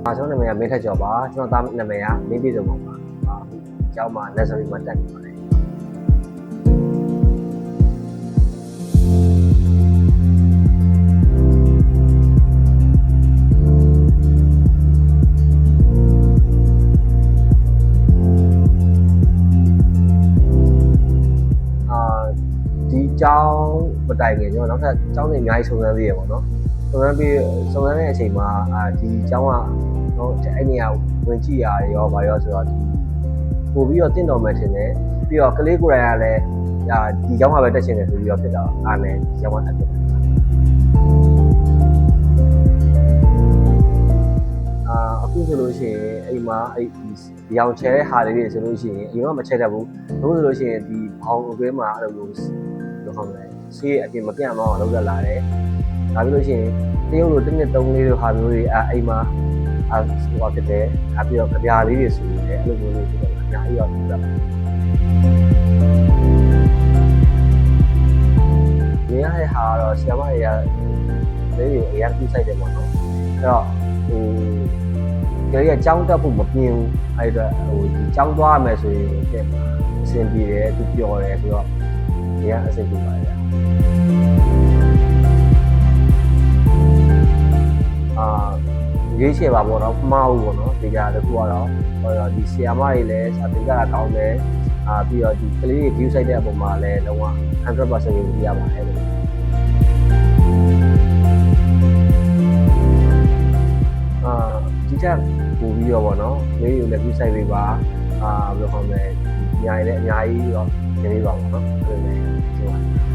ကျွန်တော်နာမည်ကမင်းထက်ကျော်ပါကျွန်တော်သားနာမည်ကမင်းပြည်စုံပါကျောင်းမှာ nursery မှာတက်နေပါတယ်ဒီကျောင်းမတိုင်ခင်ကျွန်တော်နောက်ထပ်ကျောင်းတွေအများကြီးစုံစမ်းသေးရပေါ့နော်စုံစမ်းတဲ့အချိန်မှာဒီကျောင်းကတော့အဲ့နေရာဝင်ကြည့်ရတယ်ရောဗာရောဆိုတော့ပို့ပြီးတော့တင့်တော်မယ်ထင်တယ်ပြီးတော့ကလေးကိုယ်တိုင်ကလည်းဒီကျောင်းမှာပဲတက်ချင်တယ်ဆိုပြီးတော့ဖြစ်တာအားနဲ့ဒီကျောင်းမှာတက်ဖြစ်တယ်အခုဆိုလို့ရှိရင်အိမ်မှာအဲ့ဒီရောင်ချဲတဲ့ဟာလေးတွေဆိုလို့ရှိရင်အရင်ကမချက်တတ်ဘူးလို့ဆိုလို့ရှိရင်ဒီဘောင်အတွင်းမှာအဲ့လိုလို့ခေါ်မယ်ဆေးအပြင်မပြန့်တော့လောက်ရလာတယ်ဒါပြီးလို့ရှိရင်တရုပ်လိုတစ်နှစ်သုံးလေးလိုဟာမျိုးတွေအိမ်မှာဟိုဖြစ်တယ်ပြီးတော့ကြပြားလေးတွေဆိုရင်အဲ့လိုမျိုးလေးဖြစ်တယ်အများကြီးတော့ဖြစ်တာဒီရတဲ့ဟာတော့ဆရာမတွေကလေးတွေအရင်ပြုဆိုင်တယ်ပေါ့နော်အဲ့တော့ကလေးကကြောင်းတက်ဖို့မပြင်းဘူးအဲ့တော့ဒီကြောင်းသွားရမယ်ဆိုရင်အဆင်ပြေတယ်သူပျော်တယ်ပြီးတော့ဒီကအဆင်ပြေပါတယ်ရွေးချယ်ပါပေါ့နော်မှားဘူးပေါ့နော်ဒီကြတခုကတော့ဒီဆီယာမတွေလည်းစာသင်ကြတာကောင်းတယ်ပြီးတော့ဒီကလေးတွေ view site တဲ့အပေါ်မှာလည်းလုံးဝ 100% ယူရပါတယ်ဒီချက်ပို့ပြီးတော့ပေါ့နော်မေးယူလည်း view site ပေးပါဘယ်လိုခေါ်မလဲညာရည်လည်းအများကြီးတော့နေပါပေါ့နော်အဲ့လိုမျိုး